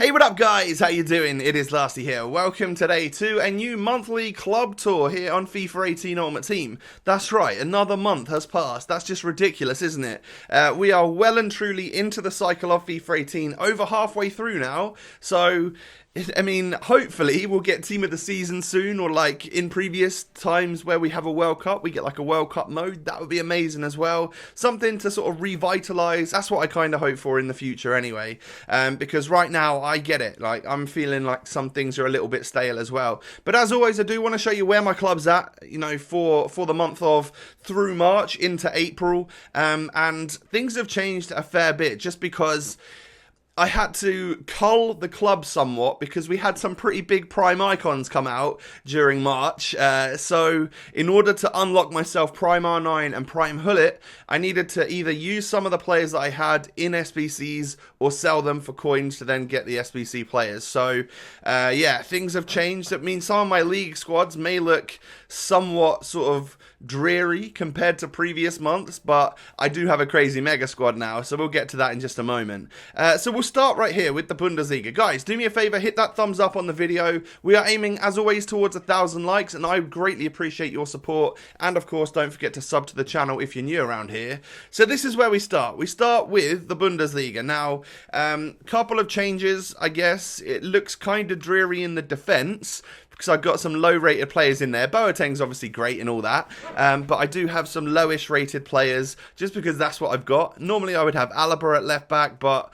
Hey, what up guys? How you doing? It is Lasty here. Welcome today to a new monthly club tour here on FIFA 18 Ultimate Team. That's right, another month has passed. That's just ridiculous, isn't it? We are well and truly into the cycle of FIFA 18, over halfway through now. So, I mean, hopefully we'll get Team of the Season soon, or like in previous times where we have a World Cup, we get like a World Cup mode. That would be amazing as well. Something to sort of revitalise. That's what I kind of hope for in the future anyway. Because right now, I get it. Like, I'm feeling like some things are a little bit stale as well. But as always, I do want to show you where my club's at, you know, for the month of through March into April. And things have changed a fair bit just because I had to cull the club somewhat because we had some pretty big prime icons come out during March. So in order to unlock myself prime R9 and prime Gullit, I needed to either use some of the players that I had in SBCs or sell them for coins to then get the SBC players. So yeah, things have changed. That means some of my league squads may look somewhat sort of dreary compared to previous months, but I do have a crazy mega squad now, so we'll get to that in just a moment. So we'll start right here with the Bundesliga. Guys, do me a favor, hit that thumbs up on the video. We are aiming, as always, towards 1,000 likes, and I greatly appreciate your support. And of course, don't forget to sub to the channel if you're new around here. So this is where we start. We start with the Bundesliga. Now, couple of changes, I guess. It looks kind of dreary in the defense, because I've got some low-rated players in there. Boateng's obviously great and all that, but I do have some lowish-rated players, just because that's what I've got. Normally, I would have Alaba at left-back, but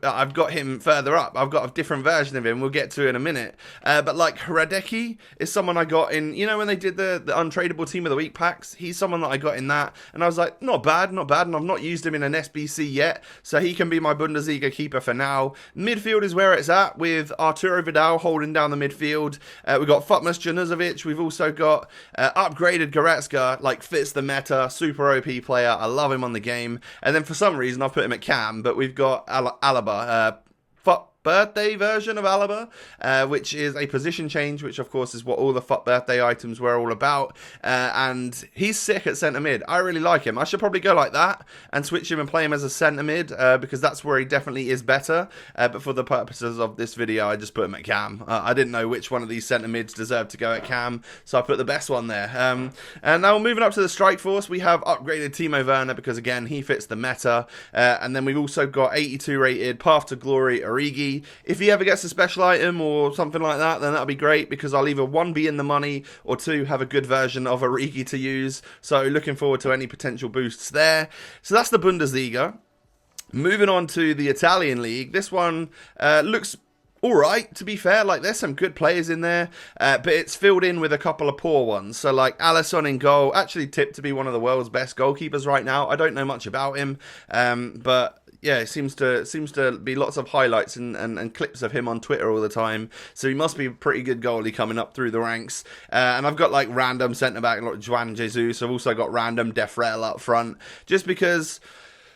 I've got him further up. I've got a different version of him we'll get to in a minute. But like Hradecki is someone I got in, you know, when they did the untradeable team of the week packs, he's someone that I got in that, and I was like, not bad, and I've not used him in an SBC yet, so he can be my Bundesliga keeper for now. Midfield is where it's at, with Arturo Vidal holding down the midfield. We've got Futwiz Junuzovic. We've also got upgraded Goretzka, like fits the meta, super OP player. I love him on the game. And then for some reason I've put him at cam, but we've got Alaba, birthday version of Alaba, which is a position change, which of course is what all the birthday items were all about, and he's sick at centre mid. I really like him. I should probably go like that and switch him and play him as a centre mid, because that's where he definitely is better, but for the purposes of this video I just put him at cam. I didn't know which one of these centre mids deserved to go at cam, so I put the best one there. And now moving up to the strike force, we have upgraded Timo Werner, because again he fits the meta, and then we've also got 82 rated Path to Glory Origi. If he ever gets a special item or something like that, then that'll be great, because I'll either 1 be in the money or 2 have a good version of Origi to use. So looking forward to any potential boosts there. So that's the Bundesliga. Moving on to the Italian league. This one looks alright, to be fair. Like, there's some good players in there, but it's filled in with a couple of poor ones. So like Alisson in goal, actually tipped to be one of the world's best goalkeepers right now. I don't know much about him, but yeah, it seems to be lots of highlights and clips of him on Twitter all the time. So he must be a pretty good goalie coming up through the ranks. And I've got like random centre-back like Juan Jesus. I've also got random Defrel up front. Just because,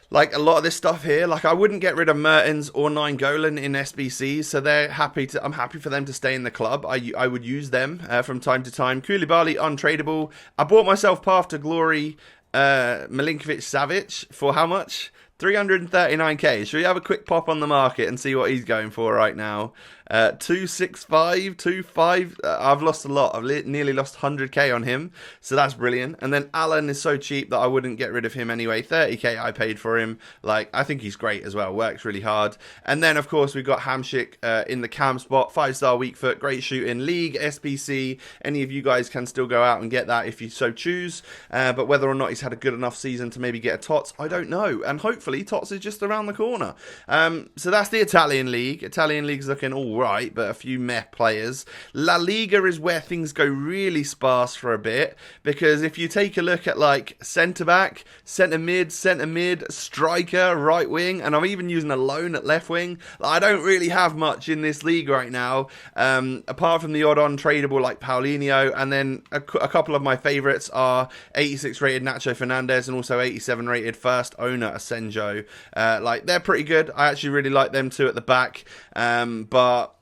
like, a lot of this stuff here, like, I wouldn't get rid of Mertens or Nainggolan in SBC, so they're happy to. I'm happy for them to stay in the club. I would use them from time to time. Koulibaly untradeable. I bought myself Path to Glory Milinkovic-Savic for how much? 339k. Should we have a quick pop on the market and see what he's going for right now? 265, 25. I've lost a lot. I've nearly lost 100k on him, so that's brilliant. And then Alan is so cheap that I wouldn't get rid of him anyway. 30k I paid for him. Like, I think he's great as well. Works really hard. And then of course we've got Hamsik in the cam spot. 5-star weak foot, great shooting, league, SBC. Any of you guys can still go out and get that if you so choose. But whether or not he's had a good enough season to maybe get a TOTS, I don't know. And hopefully TOTS is just around the corner. So that's the Italian league. Italian league's looking all right, but a few meh players. La Liga is where things go really sparse for a bit, because if you take a look at like centre-back, centre-mid, striker, right wing, and I'm even using a loan at left wing, I don't really have much in this league right now, apart from the odd untradeable like Paulinho, and then a couple of my favourites are 86 rated Nacho Fernandez and also 87 rated first owner Asenjo. Like, they're pretty good. I actually really like them too at the back, but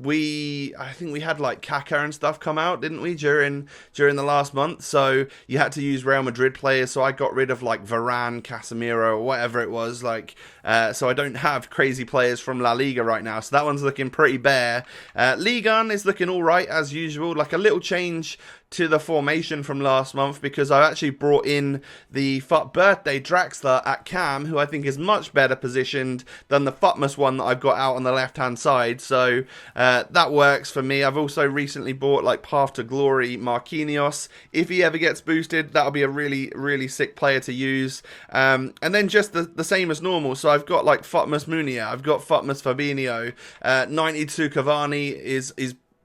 I think we had like KAKA and stuff come out, didn't we, during the last month? So you had to use Real Madrid players. So I got rid of like Varane, Casemiro, or whatever it was. Like, so I don't have crazy players from La Liga right now. So that one's looking pretty bare. Ligue 1 is looking all right as usual. Like a little change to the formation from last month, because I actually brought in the FUT birthday Draxler at cam, who I think is much better positioned than the FUTMUS one that I've got out on the left hand side. So that works for me. I've also recently bought like Path to Glory Marquinhos. If he ever gets boosted, that'll be a really sick player to use. And then just the same as normal. So I've got like FUTMUS Munia, I've got FUTMUS Fabinho, 92 Cavani is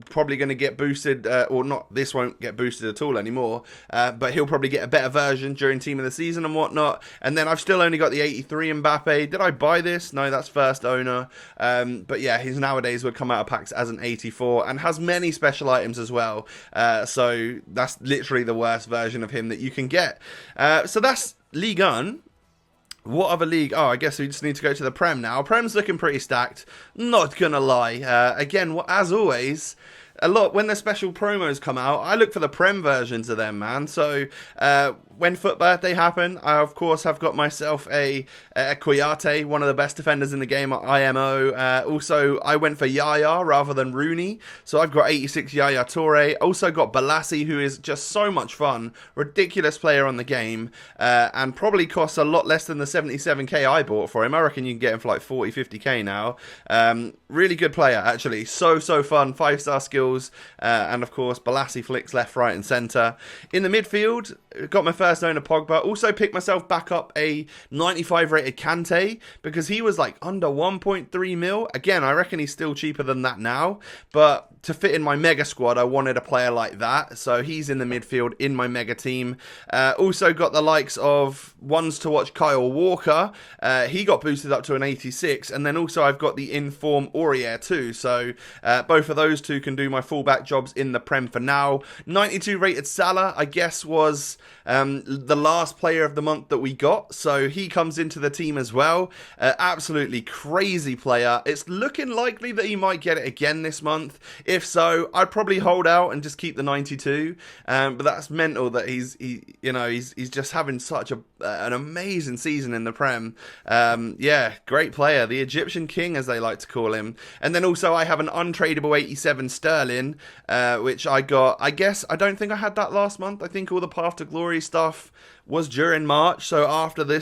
probably going to get boosted, or not, this won't get boosted at all anymore, but he'll probably get a better version during team of the season and whatnot. And then I've still only got the 83 Mbappe. Did I buy this? No, that's first owner. But yeah, his nowadays would come out of packs as an 84 and has many special items as well. So that's literally the worst version of him that you can get. So that's Ligue 1. What other league? Oh, I guess we just need to go to the Prem now. Prem's looking pretty stacked. Not gonna lie. Again, as always, a lot when the special promos come out, I look for the Prem versions of them, man. So when FUT Birthday happened, I of course have got myself a Kouyaté, one of the best defenders in the game at IMO. Also, I went for Yaya rather than Rooney, so I've got 86 Yaya Toure. Also got Balassi, who is just so much fun, ridiculous player on the game, and probably costs a lot less than the 77k I bought for him. I reckon you can get him for like 40, 50k now. Really good player, actually. So fun, 5-star skills, and of course Balassi flicks left, right and centre. In the midfield, got my first owner Pogba. Also picked myself back up a 95 rated Kante, because he was like under 1.3 mil. Again, I reckon he's still cheaper than that now, but to fit in my mega squad, I wanted a player like that, so he's in the midfield in my mega team. Also got the likes of ones to watch Kyle Walker. He got boosted up to an 86, and then also I've got the inform Aurier too, so both of those two can do my fullback jobs in the Prem for now. 92 rated Salah, I guess, was the last player of the month that we got, so he comes into the team as well. Absolutely crazy player. It's looking likely that he might get it again this month. If so, I'd probably hold out and just keep the 92. But that's mental that he's just having such an amazing season in the Prem. Yeah, great player, the Egyptian king as they like to call him. And then also I have an untradeable 87 Sterling, which I got. I guess I don't think I had that last month. I think all the Path to Glory stuff was during March. So after the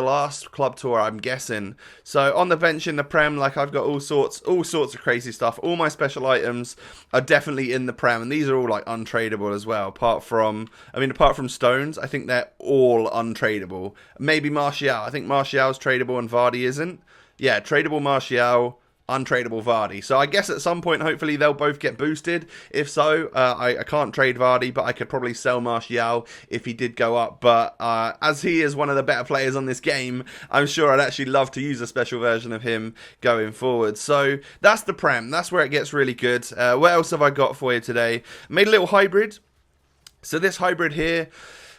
last club tour, I'm guessing. So on the bench in the Prem, like I've got all sorts of crazy stuff. All my special items are definitely in the Prem, and these are all like untradeable as well. Apart from Stones, I think they're all untradeable. Maybe Martial. I think Martial's tradable and Vardy isn't. Yeah, tradable Martial, untradeable Vardy. So I guess at some point, hopefully, they'll both get boosted. If so, I can't trade Vardy, but I could probably sell Martial if he did go up. But as he is one of the better players on this game, I'm sure I'd actually love to use a special version of him going forward. So that's the Prem. That's where it gets really good. What else have I got for you today? I made a little hybrid. So this hybrid here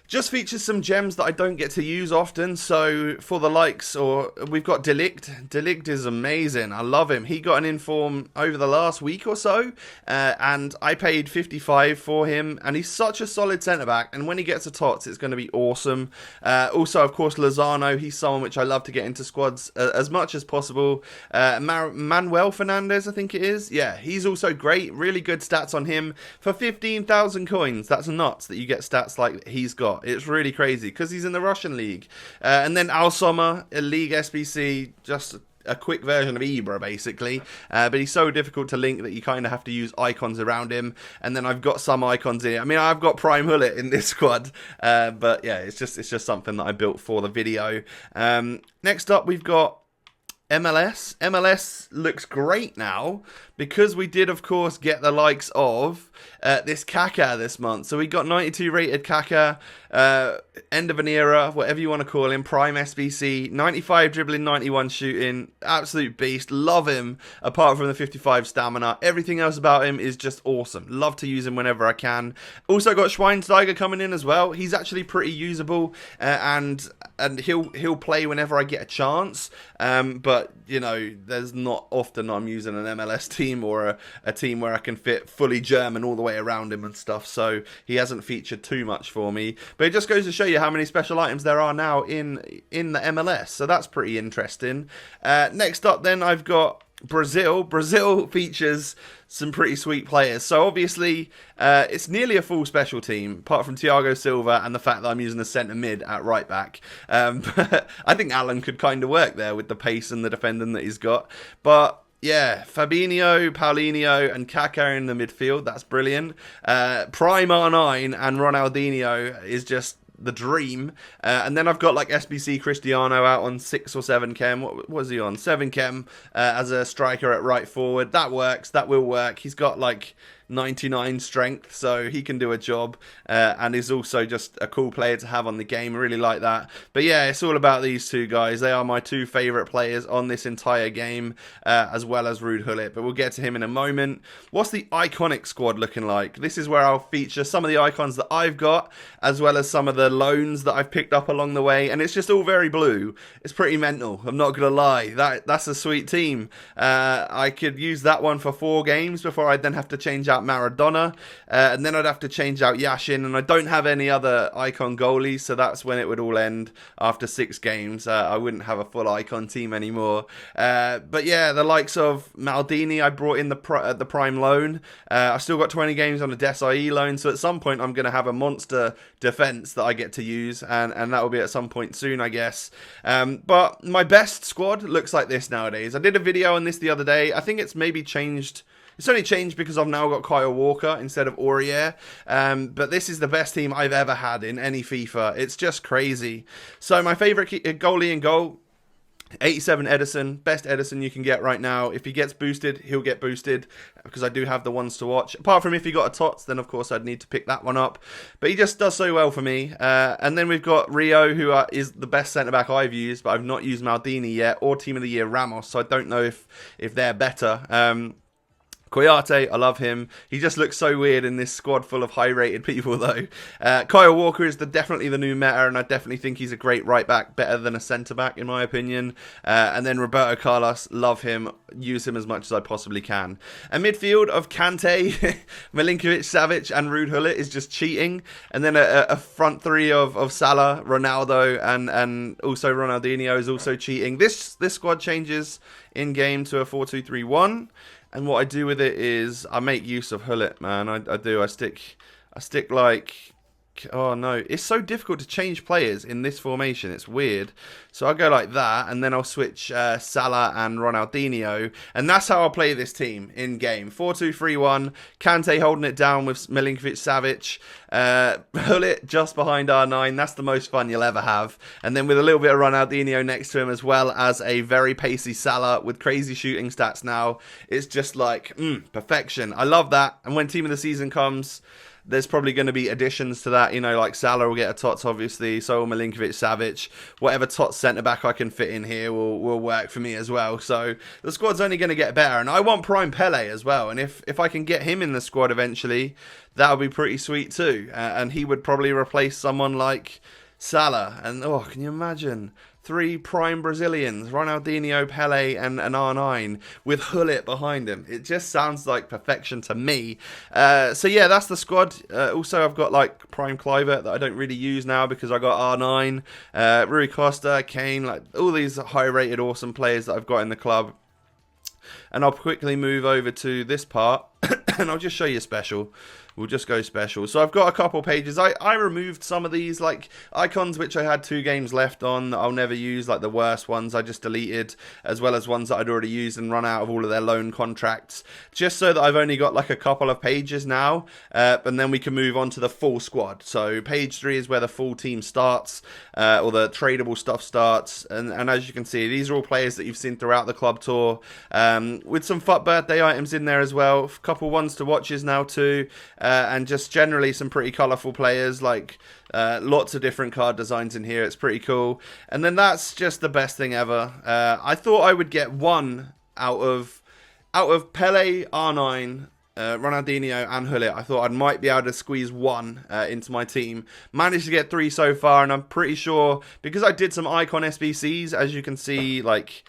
just features some gems that I don't get to use often. So for the likes, or we've got De Ligt. De Ligt is amazing. I love him. He got an inform over the last week or so, and I paid 55 for him, and he's such a solid centre-back, and when he gets a tots, it's going to be awesome. Also, of course, Lozano. He's someone which I love to get into squads as much as possible. Manuel Fernandez, I think it is. Yeah, he's also great. Really good stats on him. For 15,000 coins, that's nuts that you get stats like he's got. It's really crazy because he's in the Russian league. And then Al Sommer, a league SBC, just a quick version of Ibra basically, but he's so difficult to link that you kind of have to use icons around him. And then I've got some icons in. I mean, I've got Prime Gullit in this squad, but yeah, it's just something that I built for the video. Next up, we've got MLS. MLS looks great now because we did, of course, get the likes of this KAKA this month. So we got 92 rated KAKA, end of an era, whatever you want to call him, Prime SBC, 95 dribbling, 91 shooting, absolute beast. Love him, apart from the 55 stamina. Everything else about him is just awesome. Love to use him whenever I can. Also got Schweinsteiger coming in as well. He's actually pretty usable, and he'll play whenever I get a chance. But but, you know, there's not often I'm using an MLS team or a team where I can fit fully German all the way around him and stuff, so he hasn't featured too much for me. But it just goes to show you how many special items there are now in the MLS, so that's pretty interesting. Next up then, I've got Brazil. Brazil features some pretty sweet players. So obviously, it's nearly a full special team, apart from Thiago Silva and the fact that I'm using a centre mid at right back. But I think Alan could kind of work there with the pace and the defending that he's got. But yeah, Fabinho, Paulinho and KAKA in the midfield. That's brilliant. Prime R9 and Ronaldinho is just the dream. And then I've got like SBC Cristiano out on 6 or 7 chem. What was he on? 7 chem as a striker at right forward. That works. That will work. He's got like 99 strength, so he can do a job, and is also just a cool player to have on the game. I really like that. But yeah, it's all about these two guys. They are my two favourite players on this entire game, as well as Ruud Gullit, but we'll get to him in a moment. What's the iconic squad looking like? This is where I'll feature some of the icons that I've got, as well as some of the loans that I've picked up along the way, and it's just all very blue. It's pretty mental, I'm not going to lie. That's a sweet team. I could use that one for 4 games before I'd then have to change out Maradona, and then I'd have to change out Yashin, and I don't have any other icon goalies, so that's when it would all end after 6 games. I wouldn't have a full icon team anymore. But yeah, the likes of Maldini, I brought in the prime loan. I've still got 20 games on a Desai loan, so at some point I'm going to have a monster defense that I get to use, and that will be at some point soon, I guess. But my best squad looks like this nowadays. I did a video on this the other day. I think it's maybe changed. It's only changed because I've now got Kyle Walker instead of Aurier. But this is the best team I've ever had in any FIFA. It's just crazy. So my favourite goalie in goal, 87 Edison. Best Edison you can get right now. If he gets boosted, he'll get boosted, because I do have the ones to watch. Apart from if he got a TOTS, then of course I'd need to pick that one up. But he just does so well for me. And then we've got Rio, who is the best centre-back I've used, but I've not used Maldini yet, or Team of the Year Ramos, so I don't know if they're better. Koyate, I love him. He just looks so weird in this squad full of high-rated people, though. Kyle Walker is definitely the new meta, and I definitely think he's a great right-back, better than a centre-back, in my opinion. And then Roberto Carlos, love him. Use him as much as I possibly can. A midfield of Kante, Milinkovic, Savic, and Ruud Gullit is just cheating. And then a front three of Salah, Ronaldo, and also Ronaldinho is also cheating. This squad changes in-game to a 4-2-3-1. And what I do with it is I make use of Gullit, man. I do. I stick like... Oh, no. It's so difficult to change players in this formation. It's weird. So I'll go like that, and then I'll switch Salah and Ronaldinho. And that's how I'll play this team in-game. 4-2-3-1. Kante holding it down with Milinkovic, Savic. Gullit just behind R9. That's the most fun you'll ever have. And then with a little bit of Ronaldinho next to him, as well as a very pacey Salah with crazy shooting stats now. It's just like, perfection. I love that. And when Team of the Season comes, there's probably going to be additions to that, you know, like Salah will get a TOTS, obviously, so will Milinkovic, Savic. Whatever TOTS centre-back I can fit in here will work for me as well. So the squad's only going to get better, and I want Prime Pele as well, and if I can get him in the squad eventually, that would be pretty sweet too, and he would probably replace someone like Salah, and oh, can you imagine? 3 prime Brazilians, Ronaldinho, Pele, and R9, with Gullit behind him. It just sounds like perfection to me. So yeah, that's the squad. Also, I've got like Prime Kluivert that I don't really use now because I got R9, Rui Costa, Kane, like all these high-rated, awesome players that I've got in the club. And I'll quickly move over to this part, and I'll just show you special. We'll just go special. So I've got a couple pages. I removed some of these like icons which I had 2 games left on that I'll never use, like the worst ones I just deleted, as well as ones that I'd already used and run out of all of their loan contracts, just so that I've only got like a couple of pages now, and then we can move on to the full squad. So page 3 is where the full team starts, or the tradable stuff starts, and as you can see, these are all players that you've seen throughout the club tour, with some FUT birthday items in there as well, a couple ones to watches now too, and just generally some pretty colourful players, like lots of different card designs in here. It's pretty cool. And then that's just the best thing ever. I thought I would get one out of Pele, R9, Ronaldinho and Gullit. I thought I might be able to squeeze one into my team. Managed to get 3 so far, and I'm pretty sure, because I did some icon SBCs, as you can see, like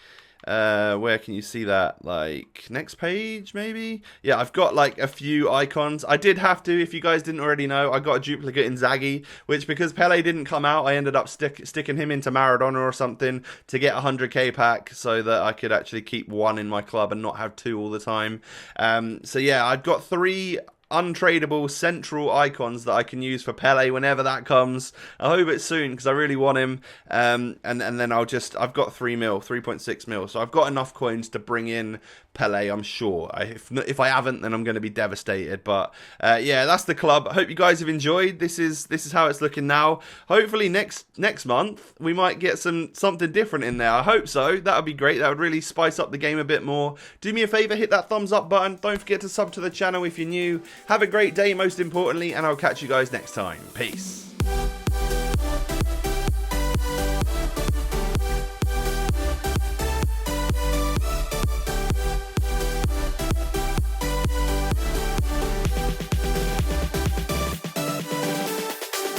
Where can you see that? Like, next page, maybe? Yeah, I've got, like, a few icons. I did have to, if you guys didn't already know, I got a duplicate Inzaghi, which, because Pele didn't come out, I ended up sticking him into Maradona or something to get a 100k pack so that I could actually keep one in my club and not have two all the time. So, yeah, I've got 3 untradeable central icons that I can use for Pele whenever that comes. I hope it's soon because I really want him. And then I've got 3 mil, 3.6 mil, so I've got enough coins to bring in Pele, I'm sure. If I haven't, then I'm going to be devastated. But yeah, that's the club. I hope you guys have enjoyed. This is how it's looking now. Hopefully next month we might get something different in there. I hope so. That would be great. That would really spice up the game a bit more. Do me a favor, hit that thumbs up button. Don't forget to sub to the channel if you're new. Have a great day, most importantly, and I'll catch you guys next time. Peace.